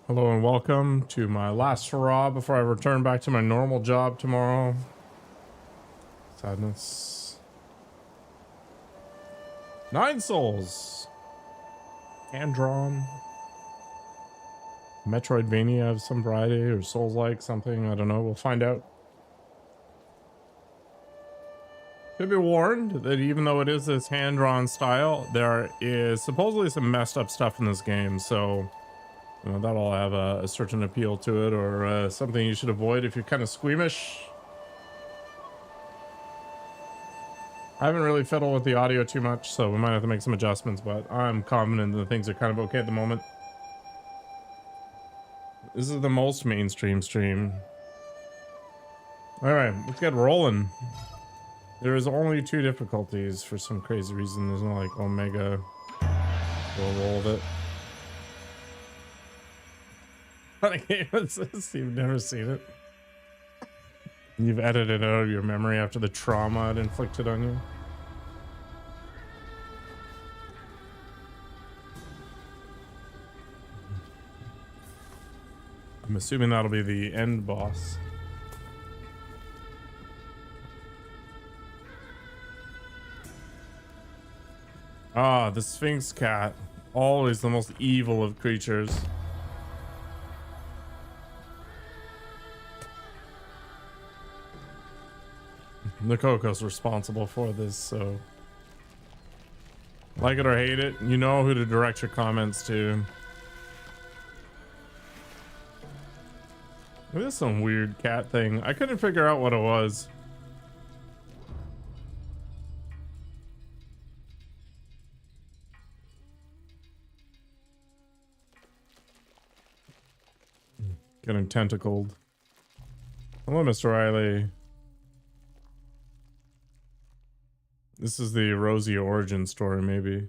Hello and welcome to my last hurrah before I return back to my normal job tomorrow. Sadness. 9 souls. Hand drawn. Metroidvania of some variety or Souls-like something. I don't know. We'll find out. Should be warned that even though it is this hand-drawn style, there is supposedly some messed up stuff in this game. So, you know, that'll have a certain appeal to it, or something you should avoid if you're kind of squeamish. I haven't really fiddled with the audio too much, so we might have to make some adjustments, but I'm confident that things are kind of okay at the moment. This is the most mainstream stream. All right, let's get rolling. There is only 2 difficulties for some crazy reason. There's no like Omega. We'll roll with it. What game is this? You've never seen it. You've edited it out of your memory after the trauma it inflicted on you. I'm assuming that'll be the end boss. Ah, the Sphinx cat. Always the most evil of creatures. The Coco's responsible for this, so like it or hate it, you know who to direct your comments to. This is some weird cat thing. I couldn't figure out what it was. Getting tentacled. Hello, Mr. Riley. This is the Rosie origin story, maybe.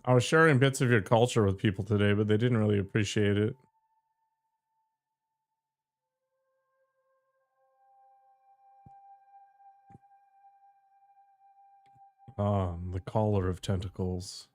I was sharing bits of your culture with people today, but they didn't really appreciate it. Ah, the collar of tentacles.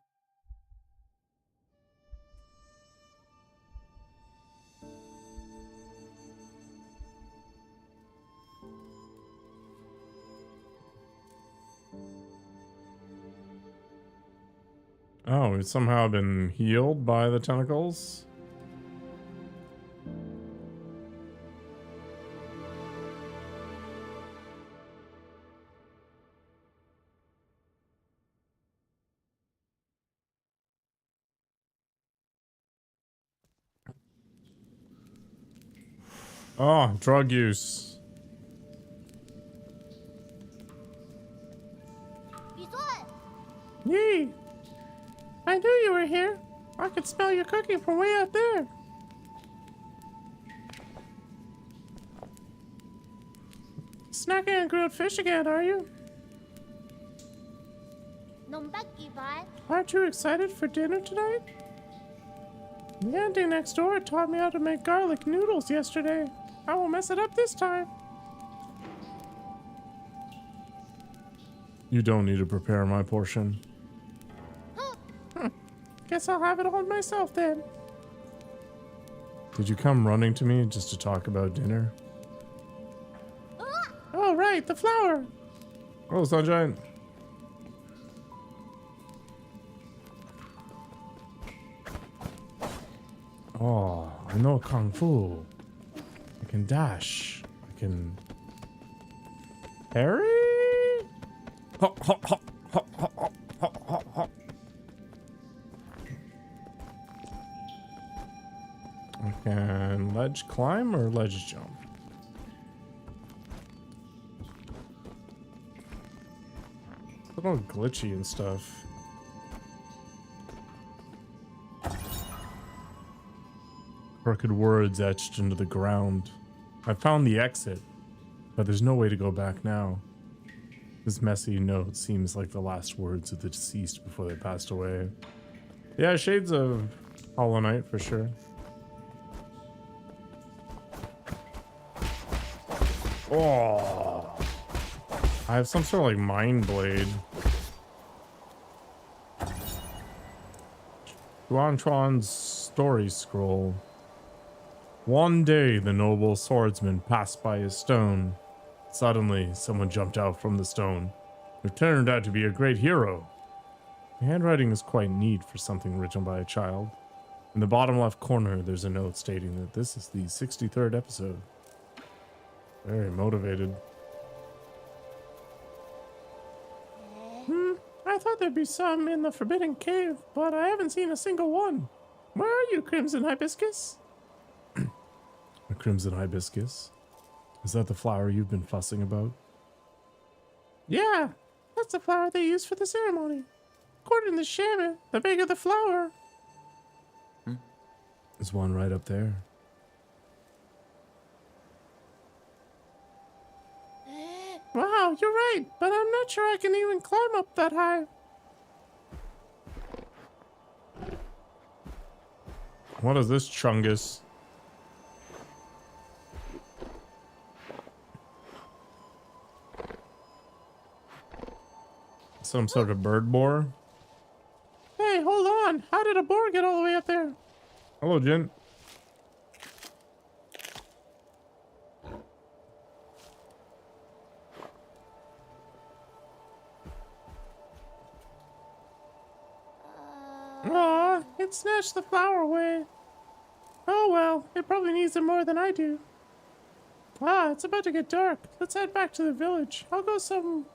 Oh, we've somehow been healed by the tentacles? Oh, drug use. Yee! I knew you were here. I could smell you cooking from way out there. Snacking on grilled fish again, are you? Aren't you excited for dinner tonight? The auntie next door taught me how to make garlic noodles yesterday. I won't mess it up this time. You don't need to prepare my portion. Guess I'll have it all myself then. Did you come running to me just to talk about dinner? Oh, right, the flower. Oh, Sunshine. Oh, I know Kung Fu. I can dash. I can... Parry? Hop, hop, hop, hop, hop, hop, hop, hop, hop. I can ledge climb or ledge jump? It's a little glitchy and stuff. Crooked words etched into the ground. I found the exit, but there's no way to go back now. This messy note seems like the last words of the deceased before they passed away. Yeah, shades of Hollow Knight for sure. Oh, I have some sort of like mind blade. Duanchuan's story scroll. One day, the noble swordsman passed by a stone. Suddenly, someone jumped out from the stone, who turned out to be a great hero. The handwriting is quite neat for something written by a child. In the bottom left corner, there's a note stating that this is the 63rd episode. Very motivated. I thought there'd be some in the Forbidden Cave, but I haven't seen a single one. Where are you, Crimson Hibiscus? A crimson hibiscus? Is that the flower you've been fussing about? Yeah, that's the flower they use for the ceremony. According to the shaman, the bigger the flower. There's one right up there. Wow, you're right, but I'm not sure I can even climb up that high. What is this, Chungus? Some sort of bird boar? Hey, hold on. How did a boar get all the way up there? Hello, Jin. Aw, it snatched the flower away. Oh well, it probably needs it more than I do. Ah, it's about to get dark. Let's head back to the village. I'll go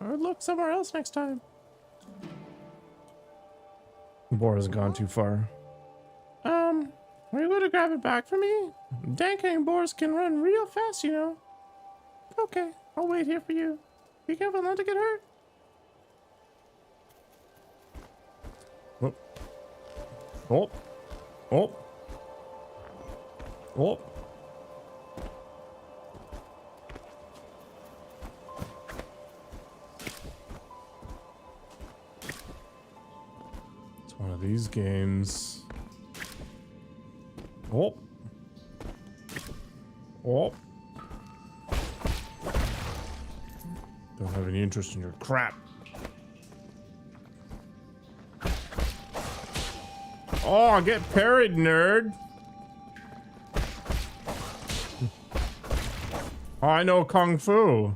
look somewhere else next time. The boar has gone too far. Are you going to grab it back for me? Danking boars can run real fast, you know. Okay, I'll wait here for you. Be careful not to get hurt. Oh. Oh. Oh. Oh. It's one of these games. Oh. Oh. Don't have any interest in your crap. Oh, get parried, nerd. Oh, I know Kung Fu.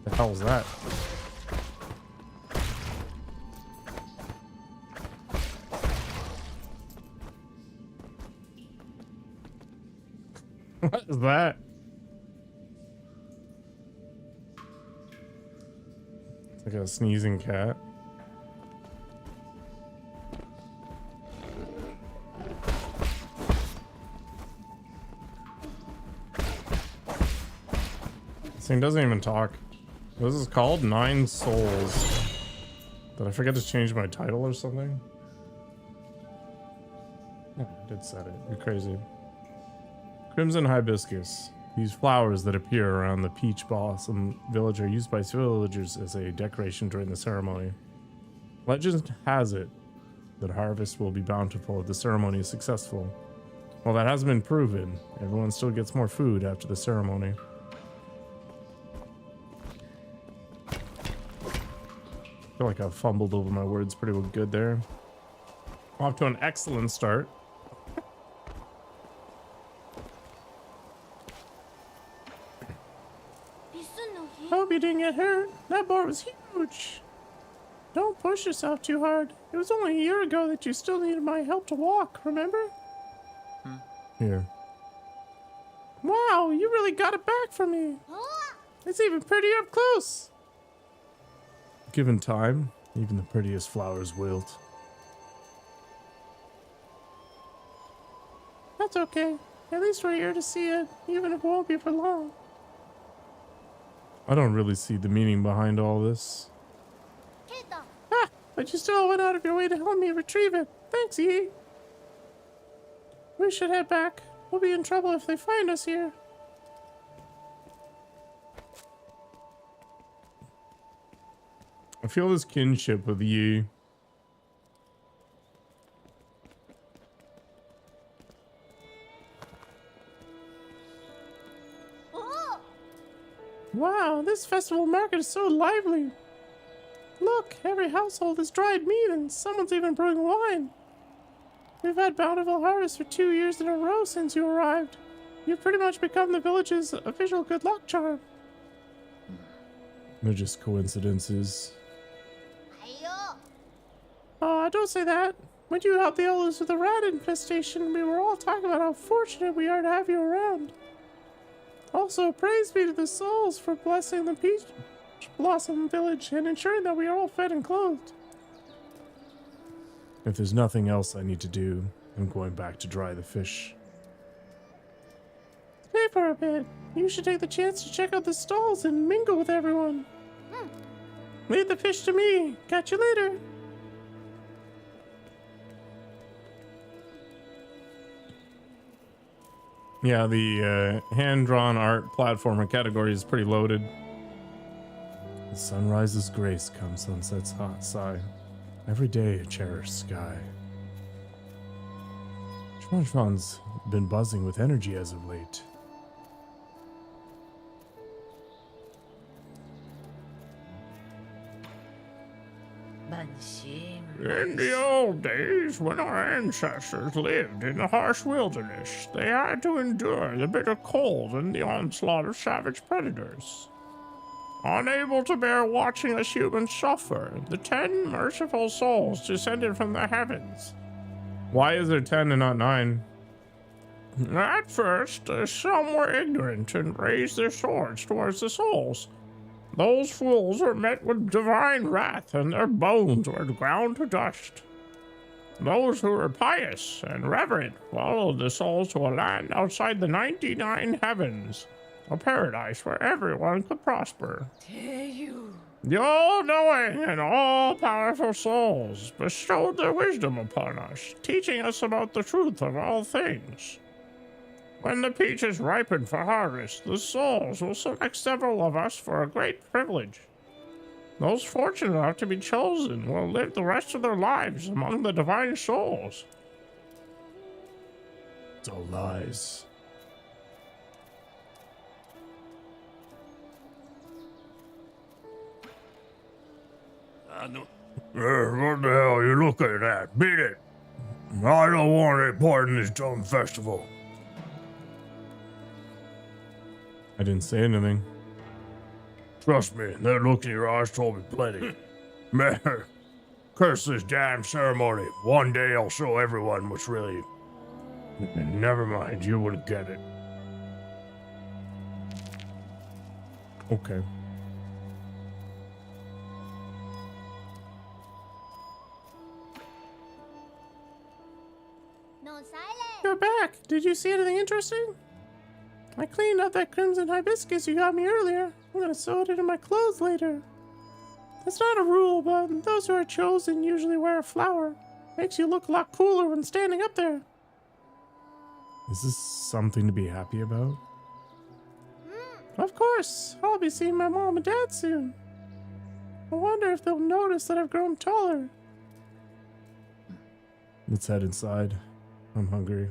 The hell's that? What is that? It's like a sneezing cat. This thing doesn't even talk. This is called 9 Souls. Did I forget to change my title or something? Yeah, I did set it. You're crazy. Crimson Hibiscus. These flowers that appear around the peach blossom village are used by villagers as a decoration during the ceremony. Legend has it that harvest will be bountiful if the ceremony is successful. While that hasn't been proven, everyone still gets more food after the ceremony. I feel like I've fumbled over my words pretty good there. Off to an excellent start. Hope you didn't get hurt. That boar was huge. Don't push yourself too hard. It was only a year ago that you still needed my help to walk, remember? Here. Wow, you really got it back from me. It's even prettier up close. Given time, even the prettiest flowers wilt. That's okay. At least we're here to see it, even if it won't be for long. I don't really see the meaning behind all this. Ah, but you still went out of your way to help me retrieve it. Thanks, Yi. We should head back. We'll be in trouble if they find us here. I feel this kinship with Yi. Wow, this festival market is so lively. Look, every household has dried meat and someone's even brewing wine. We've had bountiful harvests for 2 years in a row since you arrived. You've pretty much become the village's official good luck charm. They're just coincidences. Don't say that. When you helped the elders with the rat infestation, we were all talking about how fortunate we are to have you around. Also, praise be to the souls for blessing the Peach Blossom Village and ensuring that we are all fed and clothed. If there's nothing else I need to do, I'm going back to dry the fish. Stay for a bit. You should take the chance to check out the stalls and mingle with everyone. Leave the fish to me. Catch you later. Yeah, the hand-drawn art platformer category is pretty loaded. The sun rises grace comes, sunset's hot sigh. Every day a cherished sky. Schmonschmon's been buzzing with energy as of late. In the old days, when our ancestors lived in the harsh wilderness, they had to endure the bitter cold and the onslaught of savage predators. Unable to bear watching us humans suffer, the 10 merciful souls descended from the heavens. Why is there 10 and not 9? At first, some were ignorant and raised their swords towards the souls. Those fools were met with divine wrath, and their bones were ground to dust. Those who were pious and reverent followed the souls to a land outside the 99 heavens, a paradise where everyone could prosper. The all-knowing and all-powerful souls bestowed their wisdom upon us, teaching us about the truth of all things. When the peaches ripen for harvest, the souls will select several of us for a great privilege. Those fortunate enough to be chosen will live the rest of their lives among the divine souls. It's all lies. What the hell are you looking at? Beat it! I don't want any part in this dumb festival. I didn't say anything. Trust me, that look in your eyes told me plenty. Man, curse this damn ceremony. One day I'll show everyone what's really... Never mind, you wouldn't get it. Okay. You're back. Did you see anything interesting? I cleaned up that crimson hibiscus you got me earlier. I'm gonna sew it into my clothes later. That's not a rule, but those who are chosen usually wear a flower. Makes you look a lot cooler when standing up there. Is this something to be happy about? Of course. I'll be seeing my mom and dad soon. I wonder if they'll notice that I've grown taller. Let's head inside. I'm hungry.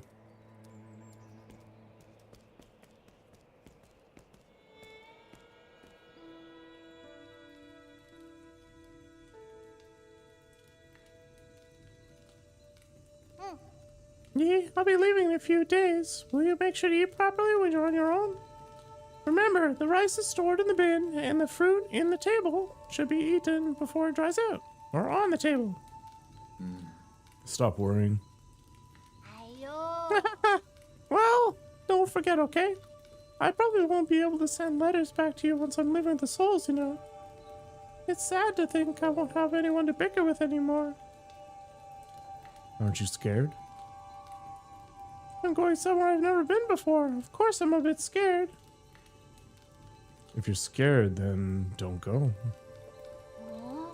Yeah, I'll be leaving in a few days. Will you make sure to eat properly when you're on your own? Remember, the rice is stored in the bin, and the fruit in the table should be eaten before it dries out. Or on the table. Stop worrying. Well, don't forget, okay? I probably won't be able to send letters back to you once I'm living with the souls, you know. It's sad to think I won't have anyone to bicker with anymore. Aren't you scared? I'm going somewhere I've never been before. Of course I'm a bit scared. If you're scared, then don't go.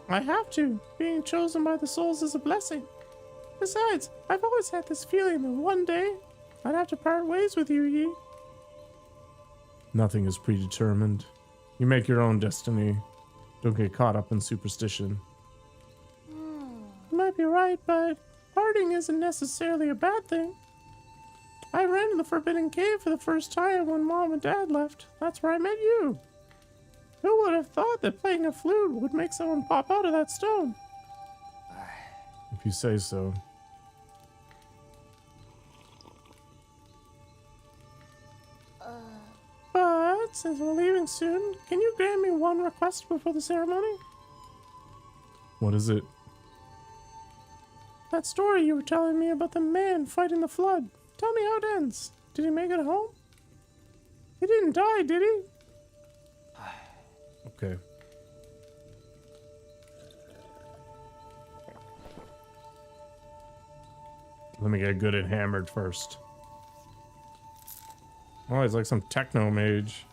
I have to. Being chosen by the souls is a blessing. Besides, I've always had this feeling that one day I'd have to part ways with you, Yi. Nothing is predetermined. You make your own destiny. Don't get caught up in superstition. You might be right, but parting isn't necessarily a bad thing. I ran to the Forbidden Cave for the first time when Mom and Dad left. That's where I met you. Who would have thought that playing a flute would make someone pop out of that stone? If you say so. But since we're leaving soon, can you grant me one request before the ceremony? What is it? That story you were telling me about the man fighting the flood. Tell me how it ends. Did he make it home? He didn't die, did he? Okay. Let me get good and hammered first. Oh, he's like some techno mage.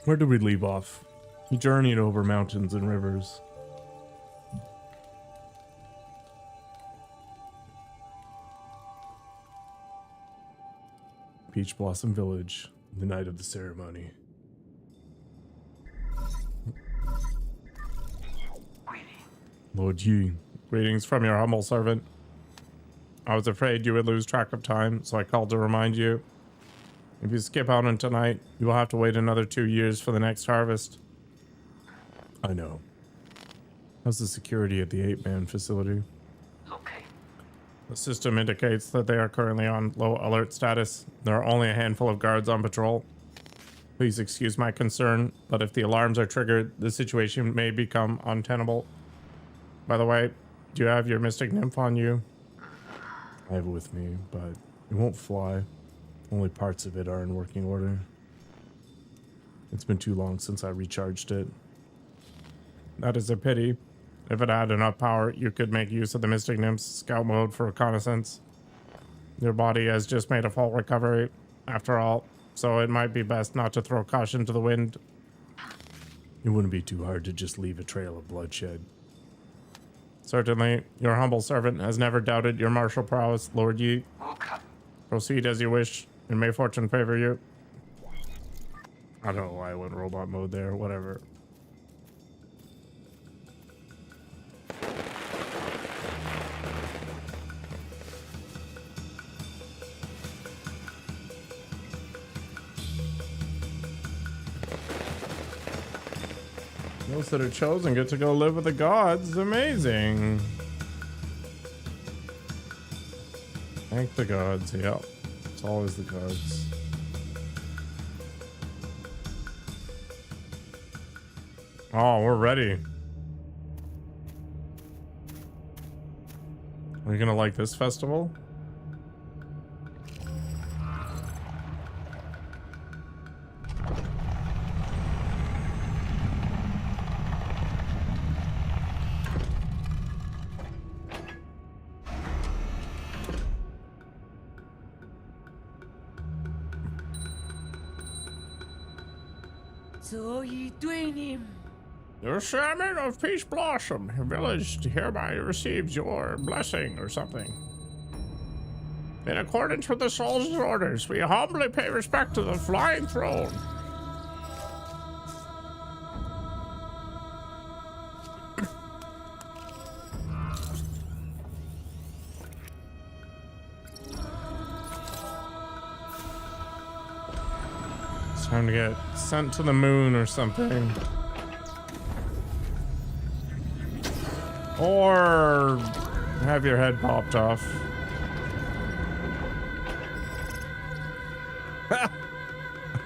Where did we leave off? He journeyed over mountains and rivers. Peach Blossom Village, the night of the ceremony. Lord Yi, greetings from your humble servant. I was afraid you would lose track of time, so I called to remind you. If you skip out on tonight, you will have to wait another 2 years for the next harvest. I know. How's the security at the 8-man facility? Okay. The system indicates that they are currently on low alert status. There are only a handful of guards on patrol. Please excuse my concern, but if the alarms are triggered, the situation may become untenable. By the way, do you have your mystic nymph on you? I have it with me, but it won't fly. Only parts of it are in working order. It's been too long since I recharged it. That is a pity. If it had enough power, you could make use of the mystic nymph's scout mode for reconnaissance. Your body has just made a full recovery, after all, so it might be best not to throw caution to the wind. It wouldn't be too hard to just leave a trail of bloodshed. Certainly, your humble servant has never doubted your martial prowess, Lord Yi. Okay. Proceed as you wish, and may fortune favor you. I don't know why I went robot mode there, whatever. Those that are chosen get to go live with the gods. Amazing. Thank the gods. Yep. It's always the gods. Oh, we're ready. Are you gonna like this festival? The Shaman of Peach Blossom Village hereby receives your blessing or something. In accordance with the soul's orders, we humbly pay respect to the Flying Throne. It's time to get sent to the moon or something. Or have your head popped off.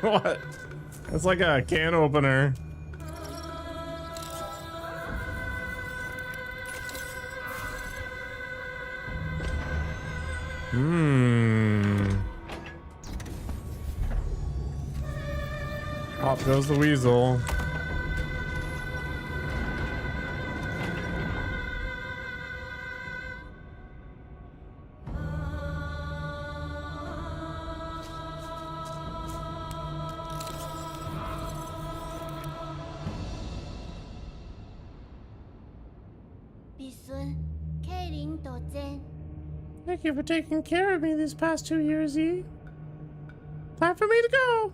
What? It's like a can opener. Off goes the weasel. Thank you for taking care of me these past 2 years, E. Time for me to go.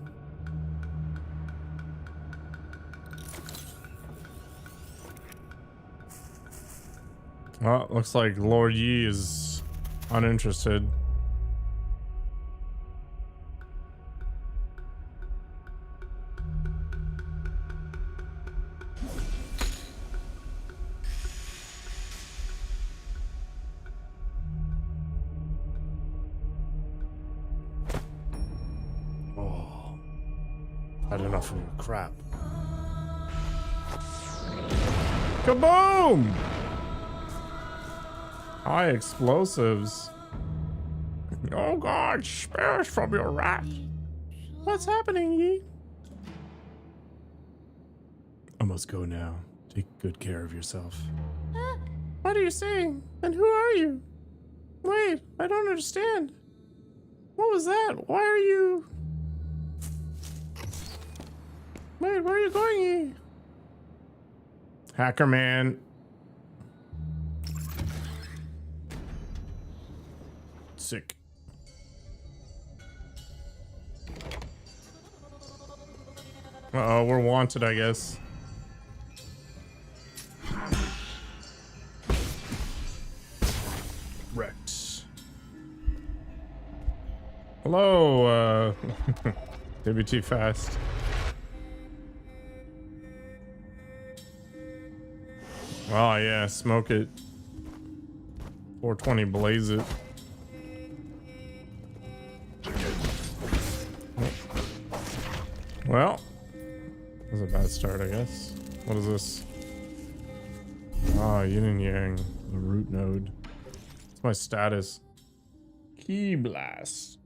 Well, looks like Lord Yi is uninterested. Had enough of your crap. Kaboom! High explosives. Oh God, spare us from your wrath. What's happening, Yi? I must go now. Take good care of yourself. What are you saying? And who are you? Wait, I don't understand. What was that? Why are you... Wait, where are you going, Yi? Hacker man. Sick. Uh-oh, we're wanted, I guess. Wrecked. Hello, did too fast. Oh yeah, smoke it. 420 blaze it. Well, that was a bad start, I guess. What is this? Ah, yin and yang, the root node. What's my status? Ki blast.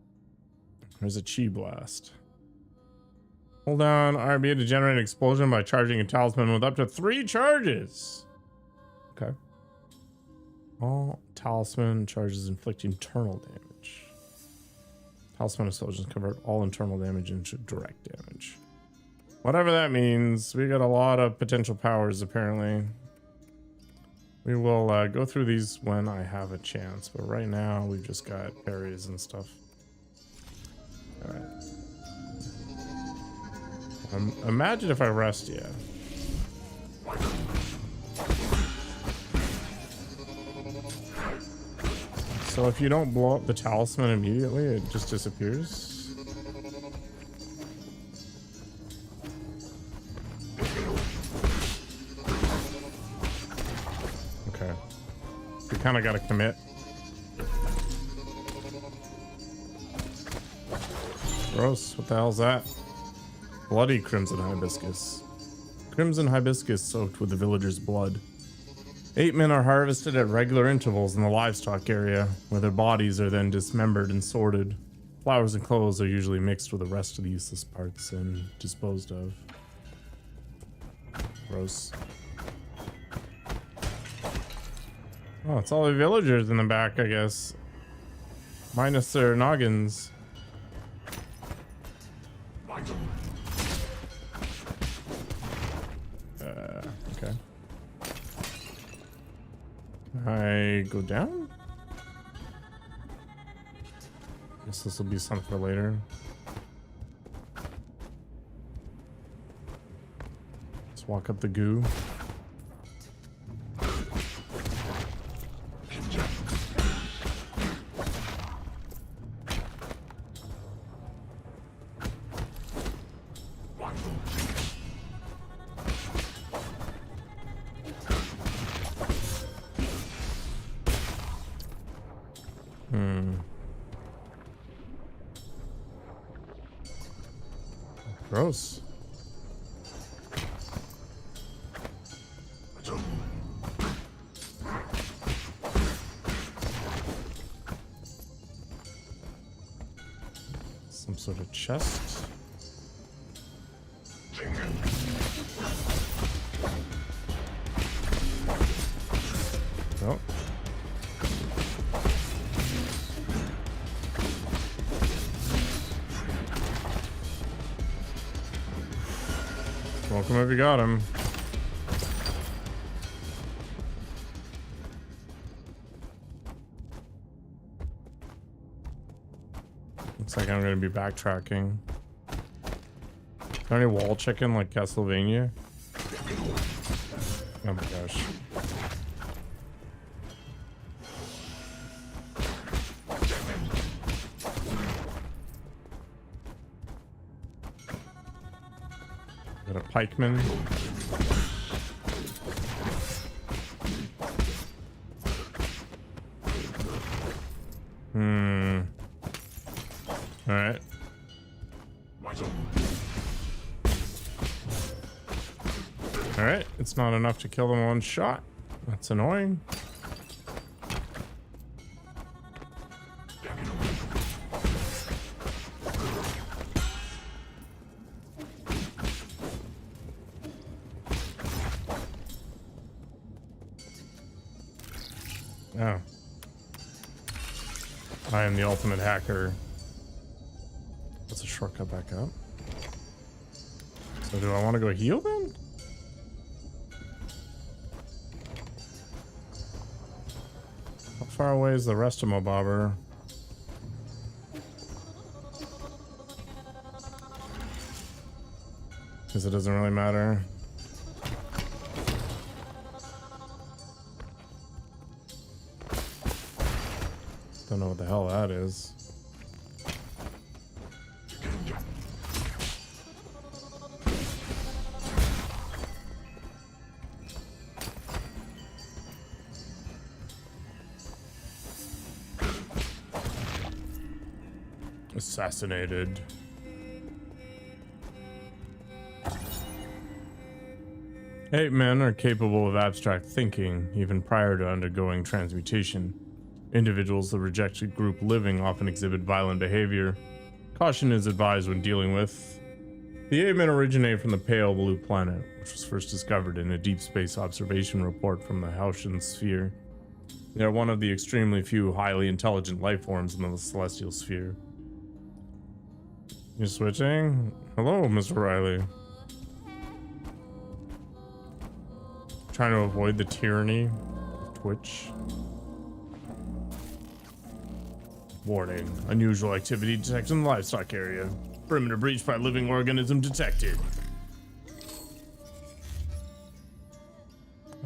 There's a chi blast. Hold down RB to generate an explosion by charging a talisman with up to 3 charges. Okay. All talisman charges inflict internal damage. Talisman explosions convert all internal damage into direct damage. Whatever that means, we got a lot of potential powers apparently. We will go through these when I have a chance, but right now we've just got parries and stuff. All right. Imagine if I rest, yeah. So if you don't blow up the talisman immediately, it just disappears. Okay. We kind of got to commit. Gross. What the hell's that? Bloody crimson hibiscus. Crimson hibiscus soaked with the villagers' blood. 8 men are harvested at regular intervals in the livestock area, where their bodies are then dismembered and sorted. Flowers and clothes are usually mixed with the rest of the useless parts and disposed of. Gross. Oh, it's all the villagers in the back, I guess. Minus their noggins. Okay. I go down? Guess this will be something for later. Let's walk up the goo. Gross. Some sort of chest. Oh. Welcome if you got him. Looks like I'm gonna be backtracking. Is there any wall chicken like Castlevania? Oh my gosh. Got a pikeman. All right. All right, it's not enough to kill them in one shot. That's annoying. Oh. I am the ultimate hacker. That's a shortcut back up. So do I want to go heal then? How far away is the rest of my bobber? Because it doesn't really matter. Don't know what the hell that is. Assassinated. Ape men are capable of abstract thinking even prior to undergoing transmutation. Individuals of the rejected group living often exhibit violent behavior. Caution is advised when dealing with. The ape men originate from the pale blue planet, which was first discovered in a deep space observation report from the Haitian sphere. They are one of the extremely few highly intelligent life forms in the celestial sphere. You're switching? Hello, Mr. Riley. Trying to avoid the tyranny of Twitch. Warning. Unusual activity detected in the livestock area. Perimeter breach by living organism detected.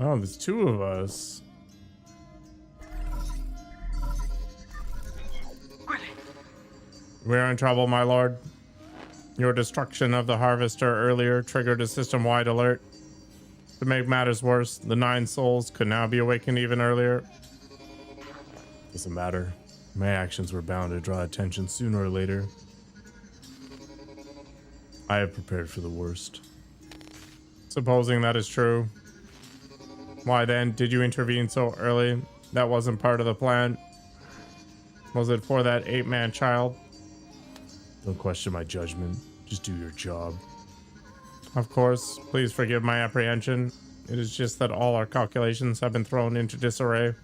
Oh, there's two of us. We're in trouble, my lord. Your destruction of the harvester earlier triggered a system-wide alert. To make matters worse, the 9 souls could now be awakened even earlier. Doesn't matter. My actions were bound to draw attention sooner or later. I have prepared for the worst. Supposing that is true, why then did you intervene so early? That wasn't part of the plan. Was it for that 8-man child? Don't question my judgment. Just do your job. Of course. Please forgive my apprehension. It is just that all our calculations have been thrown into disarray.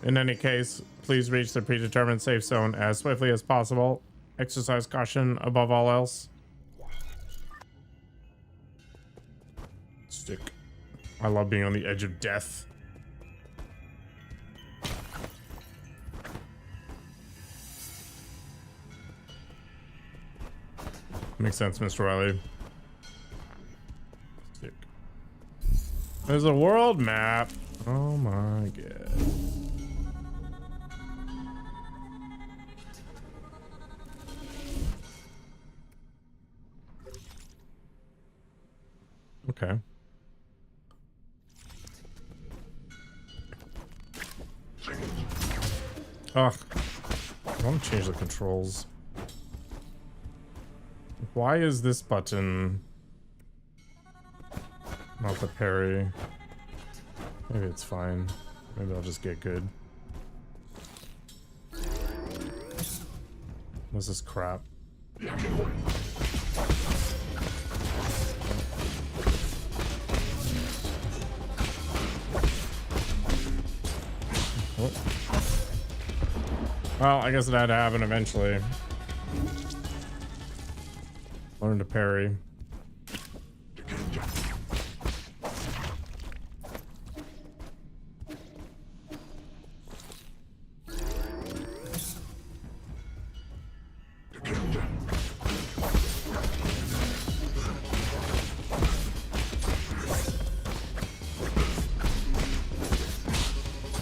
In any case, please reach the predetermined safe zone as swiftly as possible. Exercise caution above all else. Stick. I love being on the edge of death. Makes sense, Mr. Riley. Stick. There's a world map. Oh my god. Okay. Ugh. I want to change the controls. Why is this button not the parry? Maybe it's fine. Maybe I'll just get good. What's this crap? Oh. Well, I guess it had to happen eventually. Learn to parry. I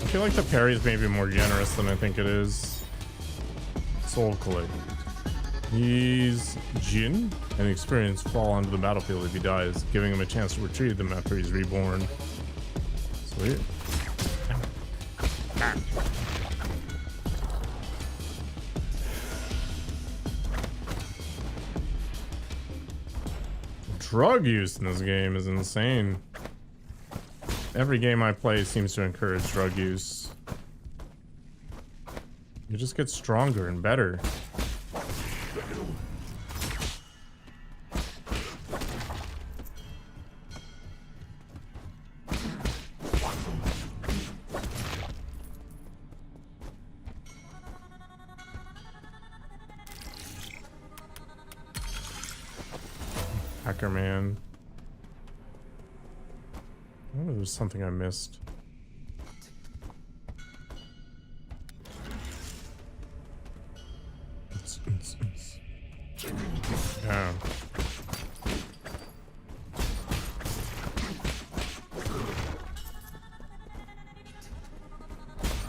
feel like the parry is maybe more generous than I think it is. Soul Collect. He's Jin, an experienced fall onto the battlefield if he dies, giving him a chance to retrieve them after he's reborn. Sweet. Ah. drug use in this game is insane. Every game I play seems to encourage drug use. You just get stronger and better. Hacker man. Oh, there's something I missed. Yeah.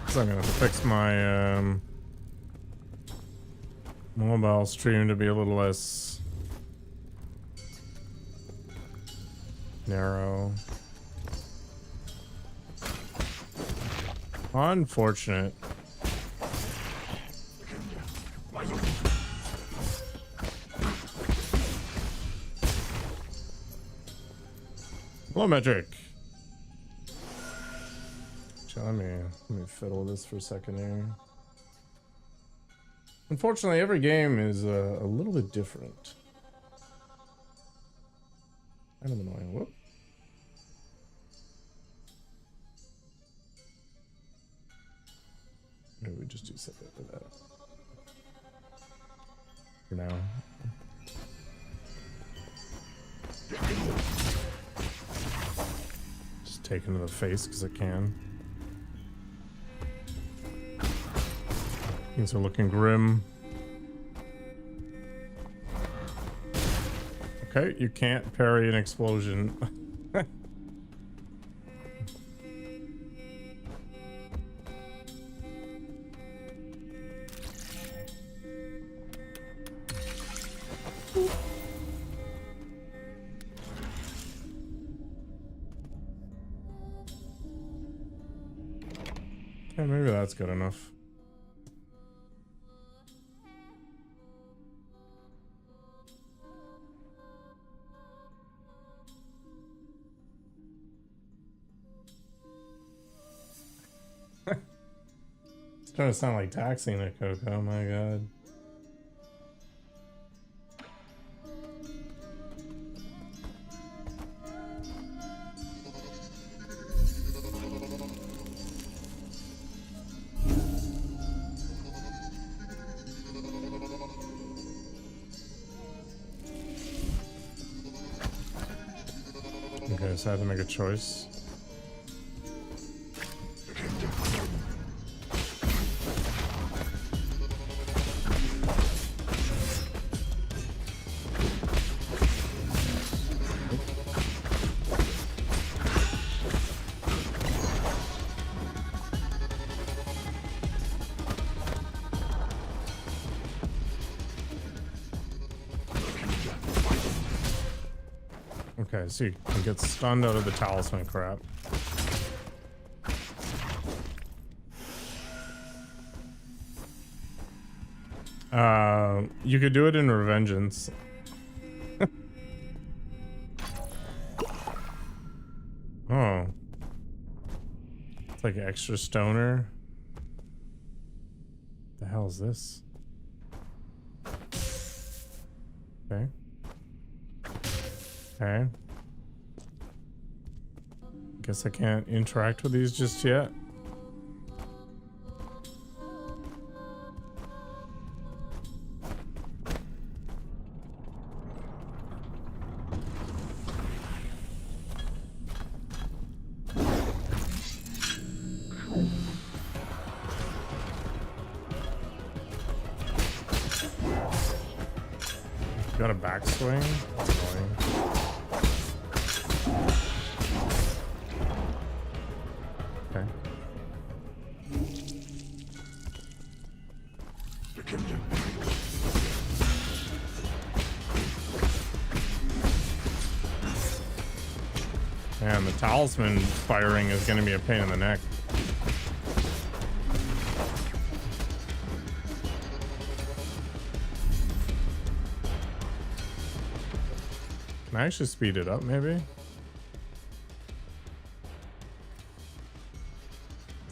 So I'm gonna fix my mobile stream to be a little less narrow. Unfortunate. Hello, Magic. Let me fiddle with this for a second here. Unfortunately, every game is a little bit different. Kind of annoying. Whoop. Maybe we just do something for that. For now. Just take him to the face because I can. Things are looking grim. Okay, you can't parry an explosion. Okay, maybe that's good enough. It's trying to sound like taxing a Coco, oh my god. Okay, so I have to make a choice. Okay, so you can get stunned out of the talisman crap. You could do it in Revengeance. Oh. It's like extra stoner. The hell is this? Okay. Okay. Guess I can't interact with these just yet. Got a backswing? That's annoying. Okay. Man, the talisman firing is going to be a pain in the neck. Can I actually speed it up, maybe?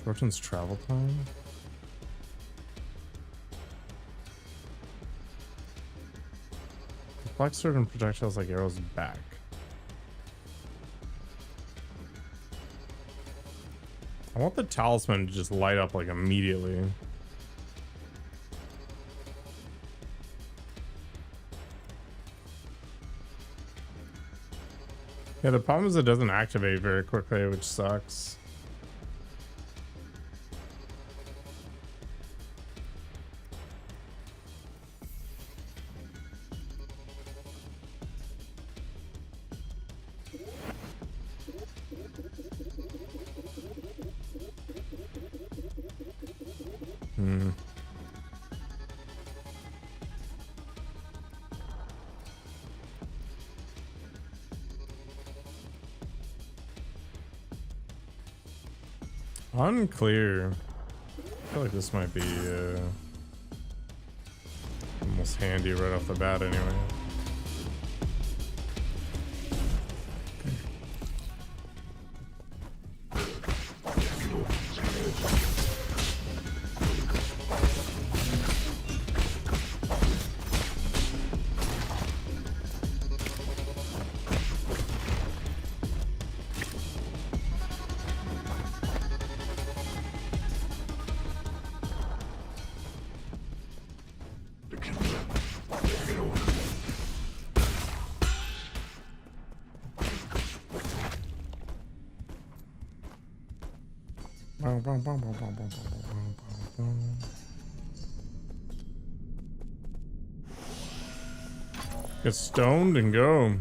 Shortens travel time. Reflects certain projectiles like arrows back. I want the talisman to just light up like immediately. Yeah, the problem is it doesn't activate very quickly, which sucks. Unclear. I feel like this might be almost handy right off the bat anyway. Get stoned and go.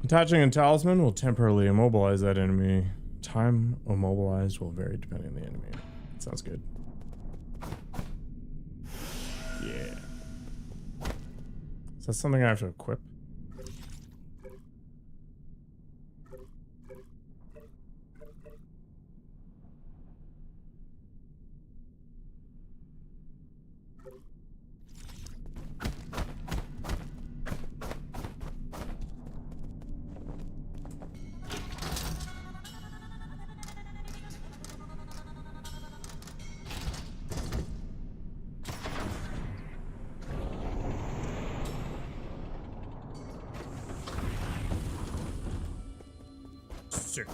Attaching a talisman will temporarily immobilize that enemy. Time immobilized will vary depending on the enemy. Sounds good. Yeah. Is that something I have to equip? Sick.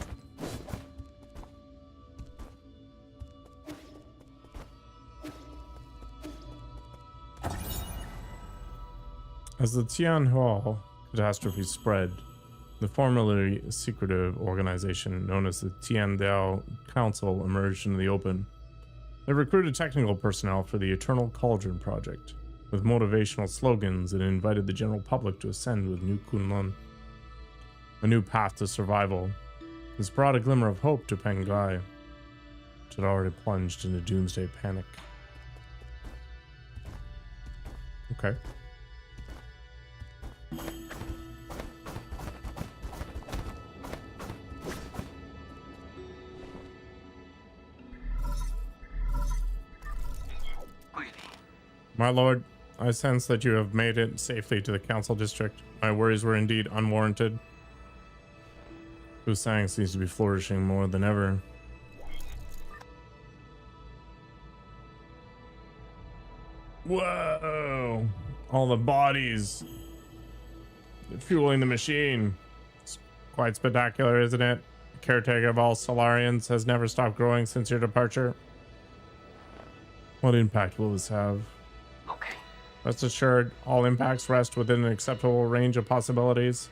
As the Tianhua catastrophe spread, the formerly secretive organization known as the Tiandao Council emerged into the open. They recruited technical personnel for the Eternal Cauldron project. With motivational slogans, it invited the general public to ascend with new Kunlun, a new path to survival. This brought a glimmer of hope to Pengai, which had already plunged into doomsday panic. Okay. My lord, I sense that you have made it safely to the council district. My worries were indeed unwarranted. Busang seems to be flourishing more than ever. Whoa! All the bodies fueling the machine. It's quite spectacular, isn't it? The caretaker of all Solarians has never stopped growing since your departure. What impact will this have? Rest assured, all impacts rest within an acceptable range of possibilities.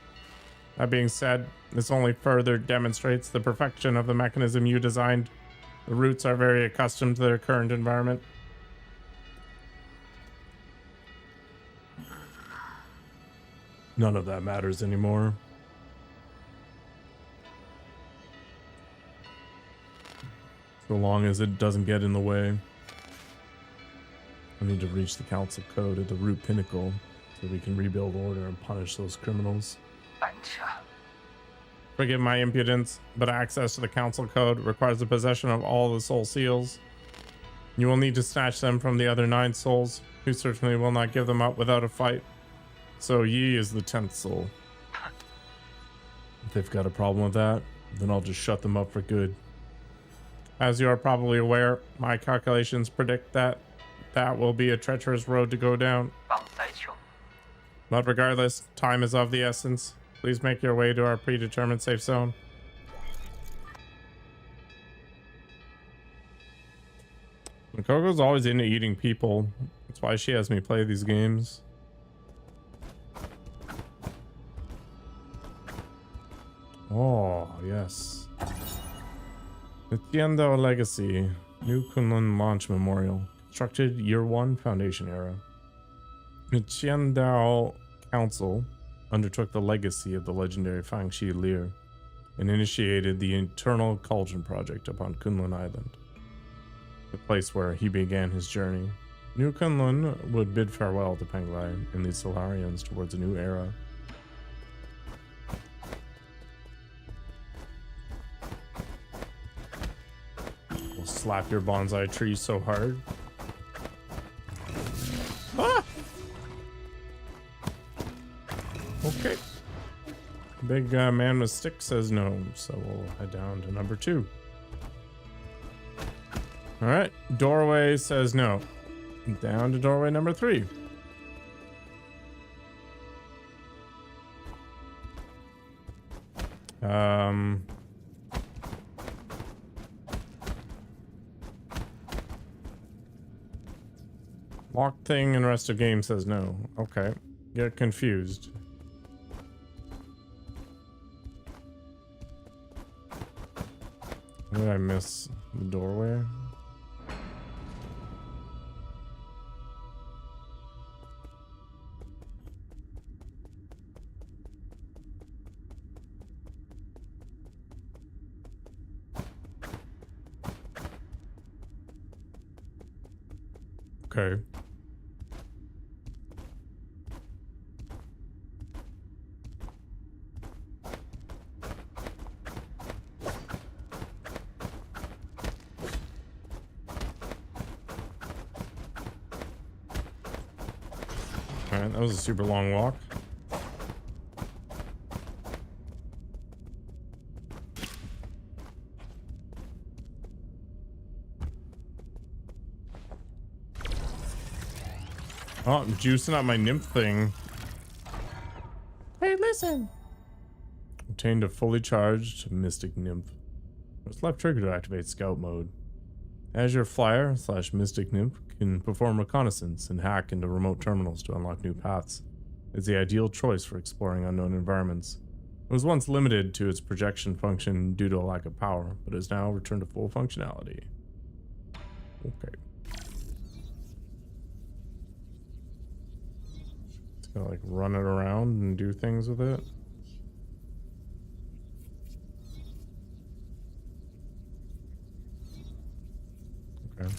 That being said, this only further demonstrates the perfection of the mechanism you designed. The roots are very accustomed to their current environment. None of that matters anymore. So long as it doesn't get in the way. I need to reach the council code at the root pinnacle so we can rebuild order and punish those criminals. Forgive my impudence, but access to the council code requires the possession of all the soul seals. You will need to snatch them from the other 9 souls, who certainly will not give them up without a fight. So Yi is the 10th soul. If they've got a problem with that, then I'll just shut them up for good. As you are probably aware, my calculations predict that will be a treacherous road to go down. But regardless, time is of the essence. Please make your way to our predetermined safe zone. Coco's always into eating people. That's why she has me play these games. Oh, yes. The Tiandao Legacy. New Kunlun Launch Memorial. Constructed Year 1 Foundation Era. The Tiandao Council undertook the legacy of the legendary Fangxi Lear and initiated the Eternal Cauldron Project upon Kunlun Island, the place where he began his journey. New Kunlun would bid farewell to Penglai and lead Solarians towards a new era. We'll slap your bonsai tree so hard. Ah! Okay. Big man with stick says no, so we'll head down to number 2. All right, doorway says no. Down to doorway number 3. Locked thing and rest of game says no. Okay, get confused. Did I miss the doorway? Okay. Alright, that was a super long walk. Oh, I'm juicing up my nymph thing. Hey, listen! Obtained a fully charged mystic nymph. Press left trigger to activate scout mode. Azure Flyer / Mystic Nymph can perform reconnaissance and hack into remote terminals to unlock new paths. It's the ideal choice for exploring unknown environments. It was once limited to its projection function due to a lack of power, but has now returned to full functionality. Okay. It's gonna like run it around and do things with it. Okay.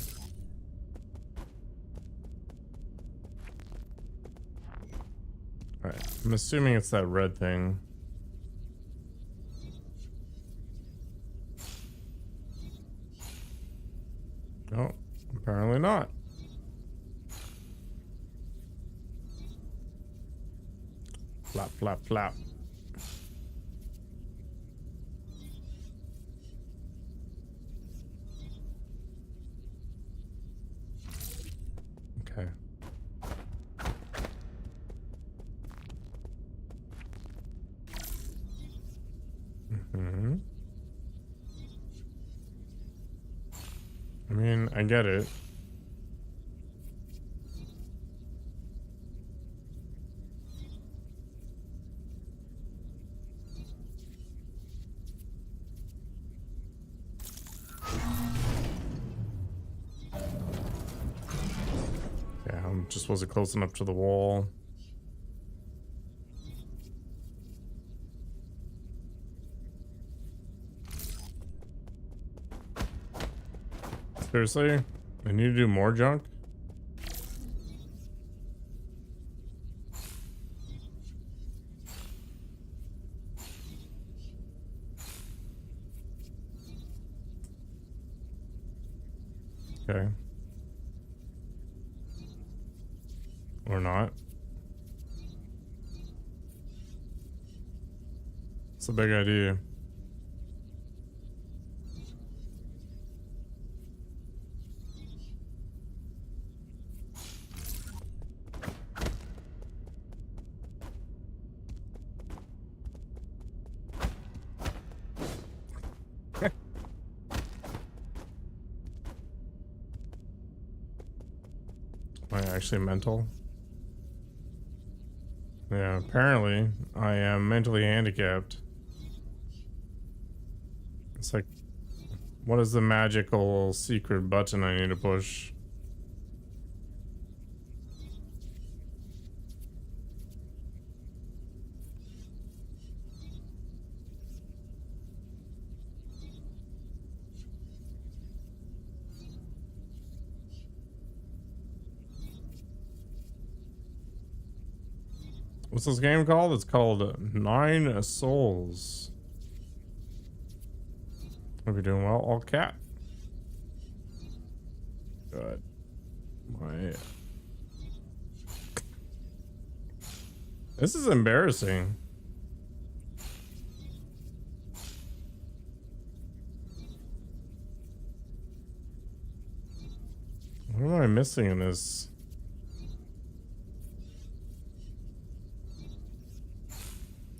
Alright, I'm assuming it's that red thing. No, apparently not. Flap, flap, flap. Okay. Mm-hmm. I mean, I get it. was it close enough to the wall? Seriously? I need to do more junk? Okay. Or not. It's a big idea. Am I actually mental? Yeah, apparently I am mentally handicapped. It's like, what is the magical secret button I need to push? What's this game called? It's called 9 Souls. Hope you're doing well. All cat. Good. My. This is embarrassing. What am I missing in this?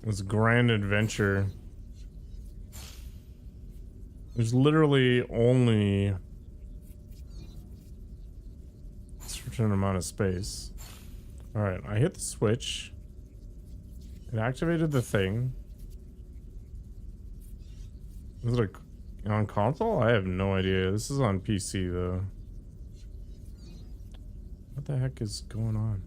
This grand adventure. There's literally only a certain amount of space. Alright, I hit the switch. It activated the thing. Is it on console? I have no idea. This is on PC though. What the heck is going on?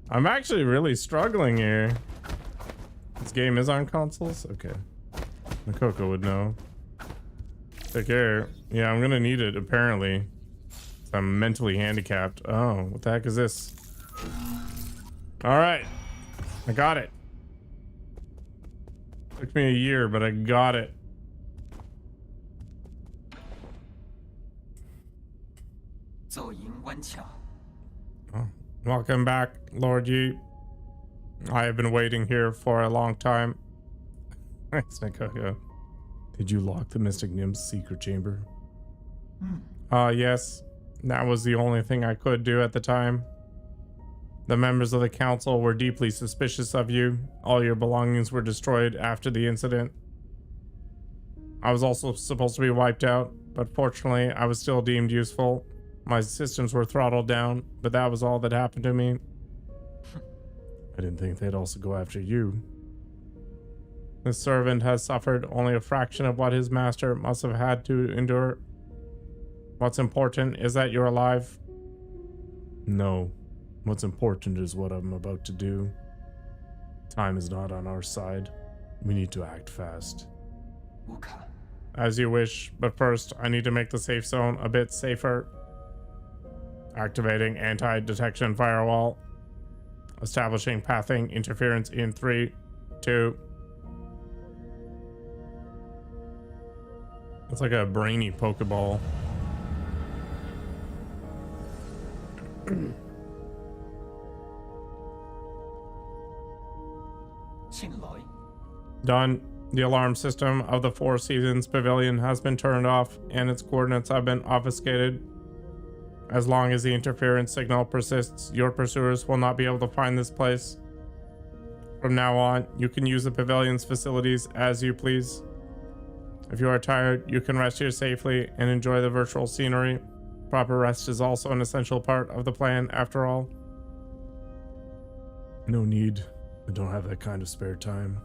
I'm actually really struggling here. This game is on consoles? Okay. Makoko would know. Take care. Yeah, I'm gonna need it, apparently. I'm mentally handicapped. Oh, what the heck is this? Alright. I got it. Took me a year, but I got it. Oh. Welcome back, Lord Yi. I have been waiting here for a long time. Did you lock the Mystic Nymph's secret chamber? Yes. That was the only thing I could do at the time. The members of the council were deeply suspicious of you. All your belongings were destroyed after the incident. I was also supposed to be wiped out, but fortunately I was still deemed useful. My systems were throttled down, but that was all that happened to me. I didn't think they'd also go after you. This servant has suffered only a fraction of what his master must have had to endure. What's important is that you're alive. No. What's important is what I'm about to do. Time is not on our side. We need to act fast. As you wish, but first I need to make the safe zone a bit safer. Activating anti-detection firewall. Establishing pathing interference in 3, 2. It's like a brainy Pokeball. Done. The alarm system of the Four Seasons Pavilion has been turned off and its coordinates have been obfuscated. As long as the interference signal persists, your pursuers will not be able to find this place. From now on, you can use the pavilion's facilities as you please. If you are tired, you can rest here safely and enjoy the virtual scenery. Proper rest is also an essential part of the plan, after all. No need. I don't have that kind of spare time.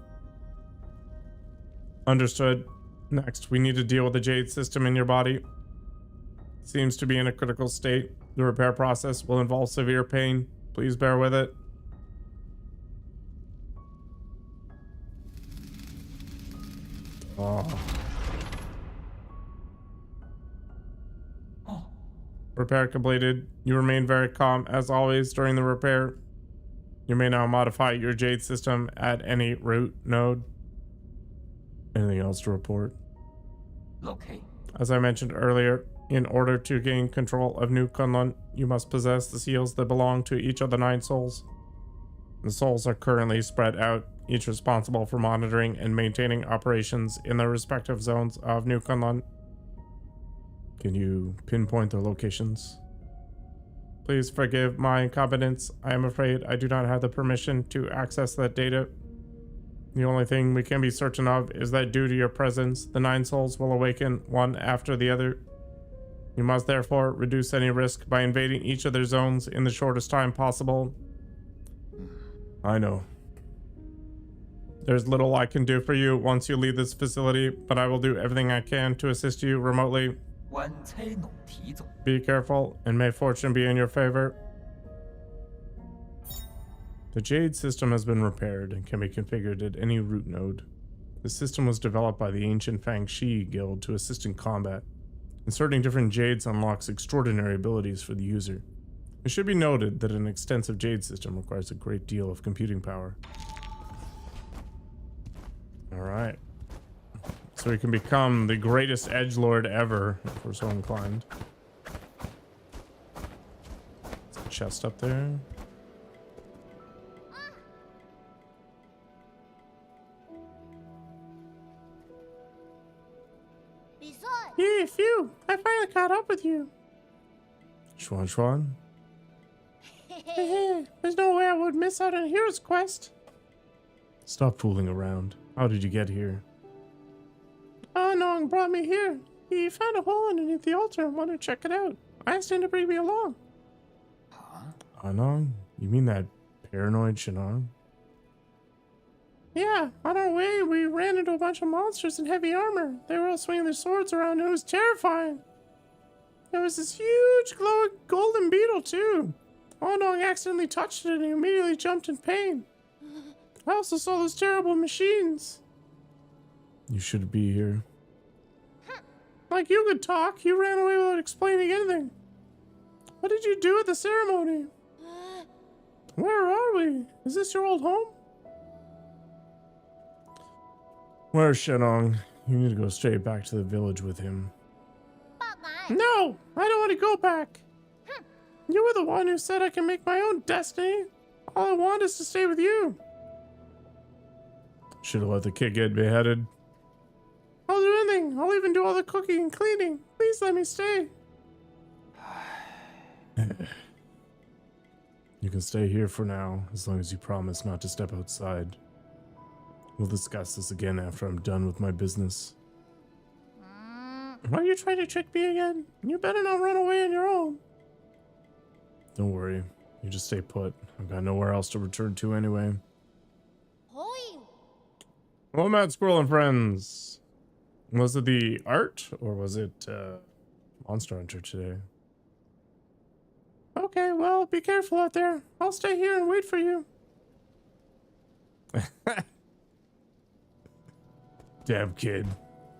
Understood. Next, we need to deal with the jade system in your body. Seems to be in a critical state. The repair process will involve severe pain. Please bear with it. Oh. Repair completed. You remain very calm as always during the repair. You may now modify your jade system at any root node. Anything else to report? Okay. As I mentioned earlier, in order to gain control of New Kunlun, you must possess the seals that belong to each of the 9 souls. The souls are currently spread out, each responsible for monitoring and maintaining operations in their respective zones of New Kunlun. Can you pinpoint their locations? Please forgive my incompetence. I am afraid I do not have the permission to access that data. The only thing we can be certain of is that due to your presence, the 9 souls will awaken one after the other. You must therefore reduce any risk by invading each of their zones in the shortest time possible. I know. There's little I can do for you once you leave this facility, but I will do everything I can to assist you remotely. Be careful, and may fortune be in your favor. The Jade system has been repaired and can be configured at any root node. The system was developed by the ancient Fang Shi Guild to assist in combat. Inserting different Jades unlocks extraordinary abilities for the user. It should be noted that an extensive Jade system requires a great deal of computing power. Alright. So we can become the greatest edgelord ever, if we're so inclined. There's a chest up there. Hey, phew! I finally caught up with you. Schwan? There's no way I would miss out on a hero's quest. Stop fooling around. How did you get here? Anong brought me here. He found a hole underneath the altar and wanted to check it out. I asked him to bring me along. Anong? You mean that paranoid Shinar? Yeah, on our way, we ran into a bunch of monsters in heavy armor. They were all swinging their swords around, and it was terrifying. There was this huge glowing golden beetle, too. Onong accidentally touched it, and he immediately jumped in pain. I also saw those terrible machines. You should be here. Like you could talk, you ran away without explaining anything. What did you do at the ceremony? Where are we? Is this your old home? Where's Shenong? You need to go straight back to the village with him. No! I don't want to go back! You were the one who said I can make my own destiny. All I want is to stay with you. Should have let the kid get beheaded. I'll do anything. I'll even do all the cooking and cleaning. Please let me stay. You can stay here for now, as long as you promise not to step outside. We'll discuss this again after I'm done with my business. Why are you trying to trick me again? You better not run away on your own. Don't worry. You just stay put. I've got nowhere else to return to anyway. Well, Mad Squirrel and friends. Was it the art or was it Monster Hunter today? Okay, well, be careful out there. I'll stay here and wait for you. Damn kid.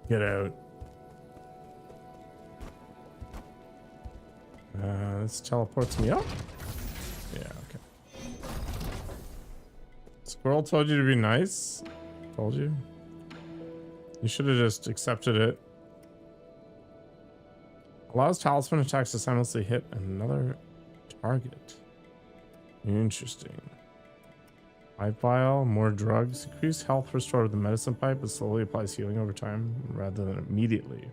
Get out. This teleports me up? Yeah, okay. Squirrel told you to be nice? Told you? You should have just accepted it. Allows talisman attacks to simultaneously hit another target. Interesting. Pipe vial, more drugs. Increased health restored with the medicine pipe, but slowly applies healing over time rather than immediately.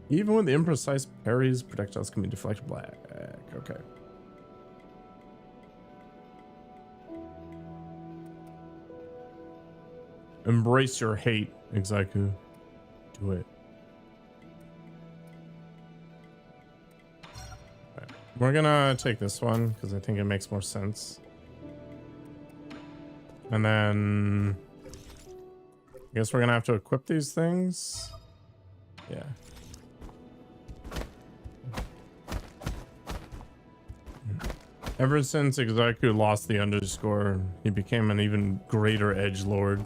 Even with imprecise parries, projectiles can be deflected back. Okay. Embrace your hate, Exaiku. Do it. We're gonna take this one because I think it makes more sense. And then I guess we're gonna have to equip these things. Yeah. Ever since Exaiku lost the underscore, he became an even greater edgelord.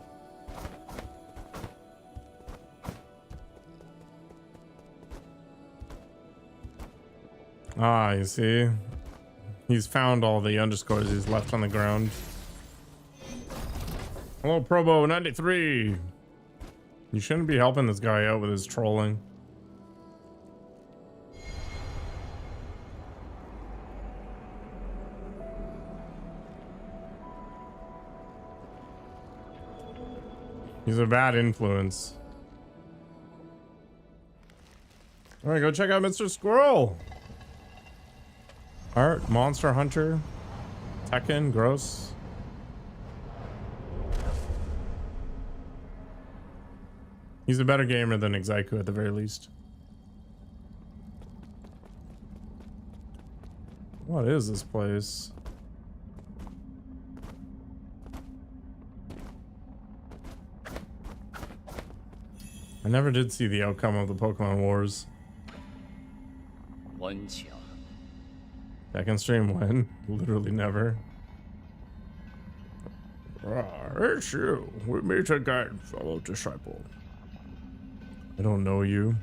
Ah, you see? He's found all the underscores he's left on the ground. Hello, Probo 93. You shouldn't be helping this guy out with his trolling. He's a bad influence. All right, go check out Mr. Squirrel. Art, Monster Hunter, Tekken, gross. He's a better gamer than Exaiku at the very least. What is this place? I never did see the outcome of the Pokemon Wars. Tekken stream when? Literally never. It's you. We meet again, fellow disciple. I don't know you.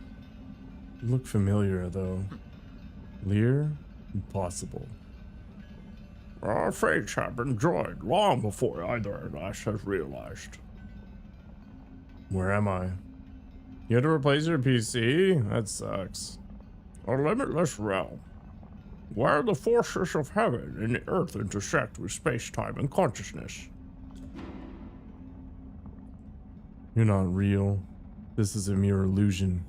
You look familiar, though. Lear? Impossible. Our fates have been joined long before either of us has realized. Where am I? You had to replace your PC? That sucks. A limitless realm, where the forces of heaven and the earth intersect with space-time and consciousness. You're not real. This is a mere illusion.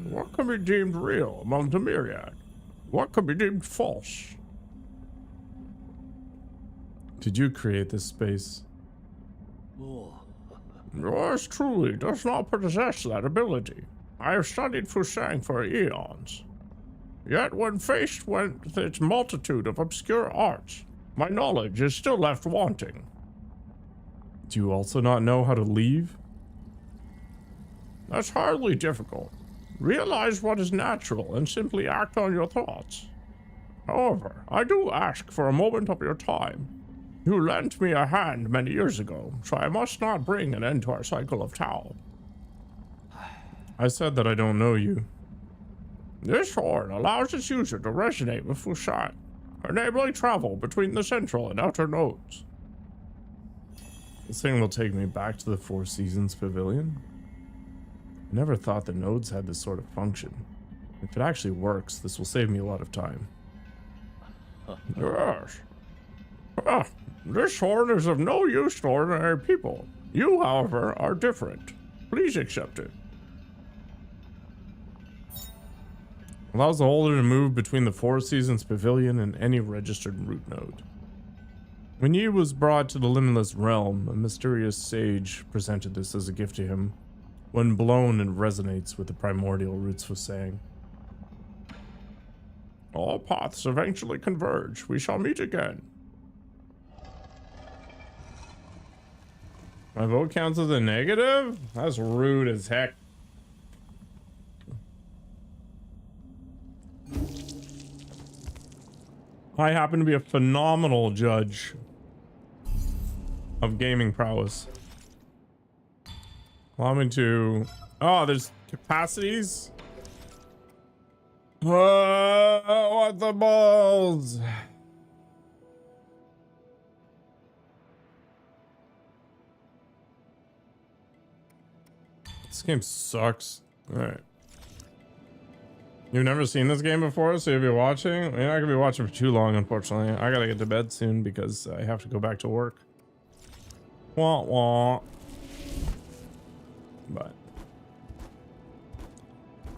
What can be deemed real among the myriad? What can be deemed false? Did you create this space? Yours truly does not possess that ability. I have studied Fusang for eons. Yet when faced with its multitude of obscure arts, my knowledge is still left wanting. Do you also not know how to leave? That's hardly difficult. Realize what is natural and simply act on your thoughts. However, I do ask for a moment of your time. You lent me a hand many years ago, so I must not bring an end to our cycle of Tao. I said that I don't know you. This horn allows its user to resonate with Fushan, enabling travel between the central and outer nodes. This thing will take me back to the Four Seasons Pavilion? I never thought the nodes had this sort of function. If it actually works, this will save me a lot of time. Yes. This horn is of no use to ordinary people. You, however, are different. Please accept it. Allows the holder to move between the Four Seasons Pavilion and any registered route node. When Yi was brought to the Limitless Realm, a mysterious sage presented this as a gift to him. When blown, it resonates with the primordial roots of Sang. All paths eventually converge. We shall meet again. My vote counts as a negative? That's rude as heck. I happen to be a phenomenal judge of gaming prowess. Allow me to... Oh, there's capacities? What the balls? This game sucks. Alright. You've never seen this game before, so you'll be watching? You're not gonna be watching for too long, unfortunately. I gotta get to bed soon because I have to go back to work. Wah wah. But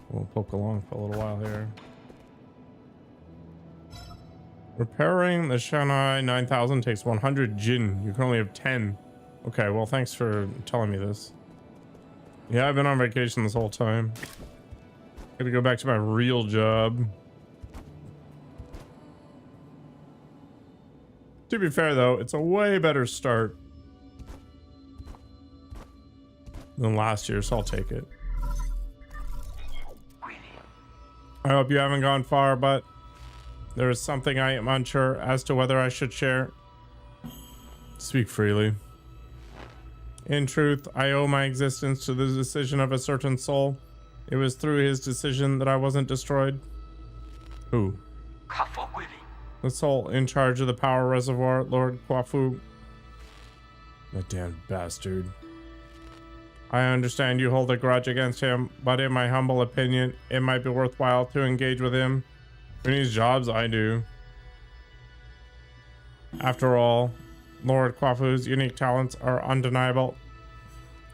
we'll poke along for a little while here. Repairing the Shanghai 9000 takes 100 Jin. You can only have 10. Okay, well, thanks for telling me this. Yeah, I've been on vacation this whole time. Gotta go back to my real job. To be fair, though, it's a way better start than last year, so I'll take it. I hope you haven't gone far, but there is something I am unsure as to whether I should share. Speak freely. In truth, I owe my existence to the decision of a certain soul. It was through his decision that I wasn't destroyed. Who? The soul in charge of the power reservoir, Lord Kwafu. That damn bastard. I understand you hold a grudge against him, but in my humble opinion, it might be worthwhile to engage with him. Who needs jobs? I do. After all, Lord Kwafu's unique talents are undeniable.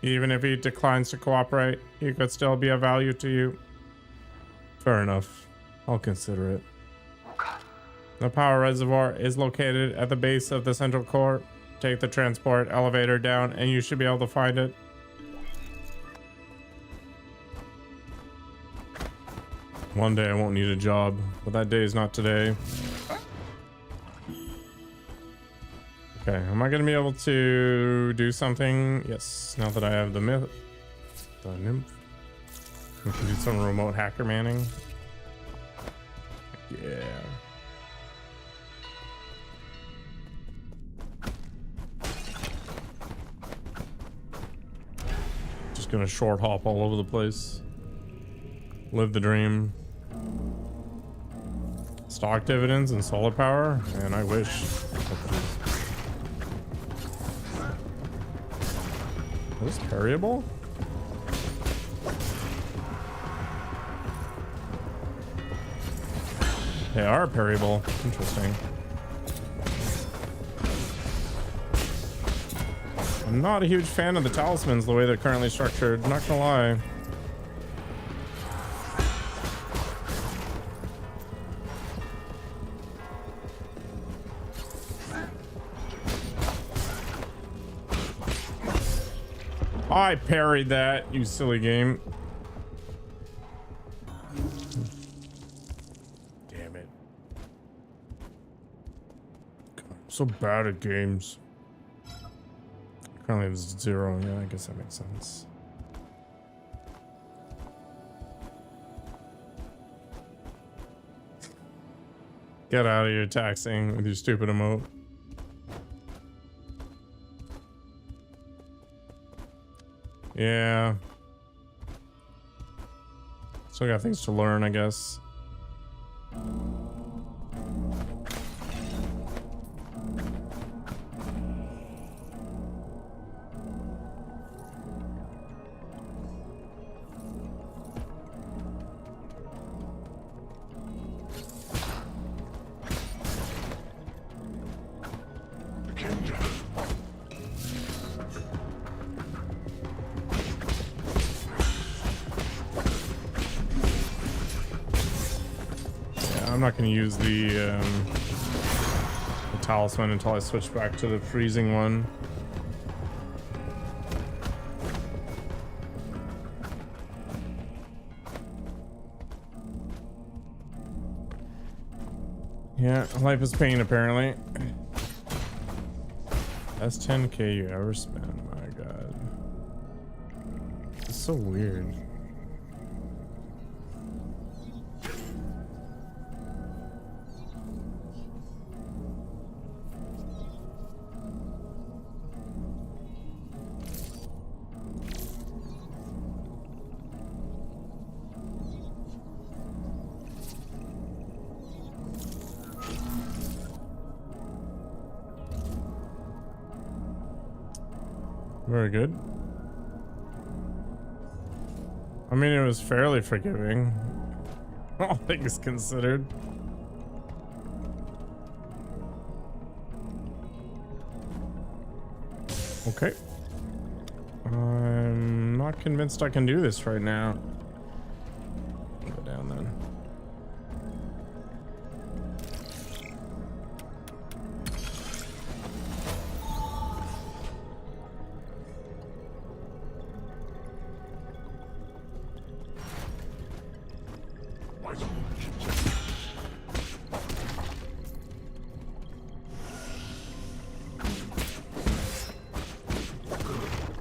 Even if he declines to cooperate, he could still be of value to you. Fair enough. I'll consider it. The power reservoir is located at the base of the central core. Take the transport elevator down and you should be able to find it. One day I won't need a job, but that day is not today. Okay, am I gonna be able to do something? Yes, now that I have the nymph. We can do some remote hacker manning. Yeah. Just gonna short hop all over the place. Live the dream. Stock dividends and solar power? Man, I wish. Are those parryable? They are parryable. Interesting. I'm not a huge fan of the talismans the way they're currently structured, not gonna lie. I parried that, you silly game. Damn it. God, I'm so bad at games. Currently it's 0. Yeah, I guess that makes sense. Get out of here taxing with your stupid emote. Yeah. Still got things to learn, I guess. I'm not going to use the talisman until I switch back to the freezing one. Yeah, life is pain apparently. That's 10k you ever spent. My god. It's so weird. Very good. I mean, it was fairly forgiving, all things considered. Okay. I'm not convinced I can do this right now. Go down then.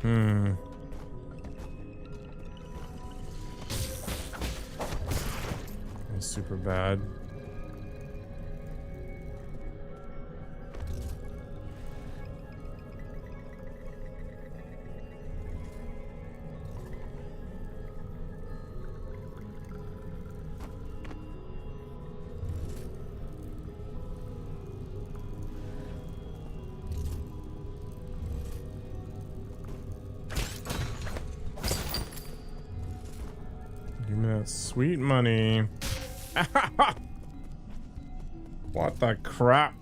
Hmm. That's super bad. Give me that sweet money. What the crap?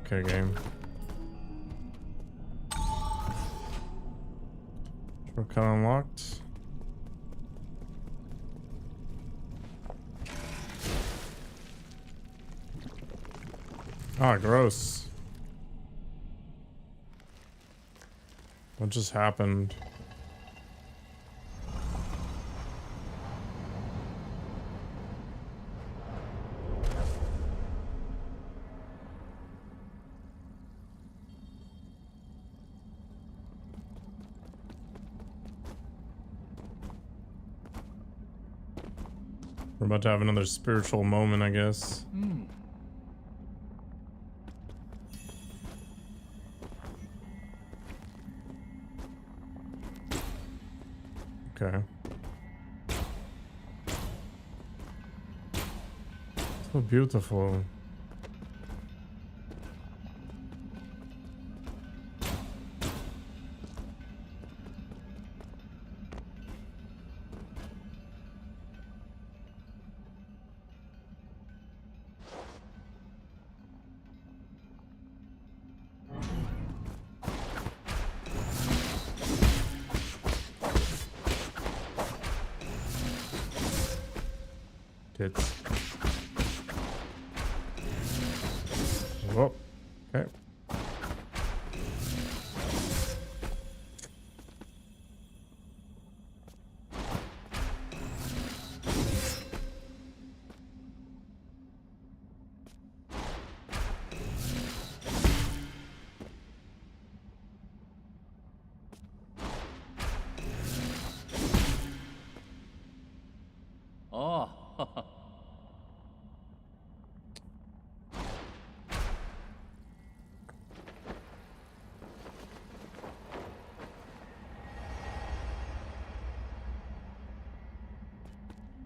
Okay, game. Shortcut unlocked. Ah, gross. What just happened? We're about to have another spiritual moment, I guess. Okay. So beautiful. Tits. Oh, okay. Oh.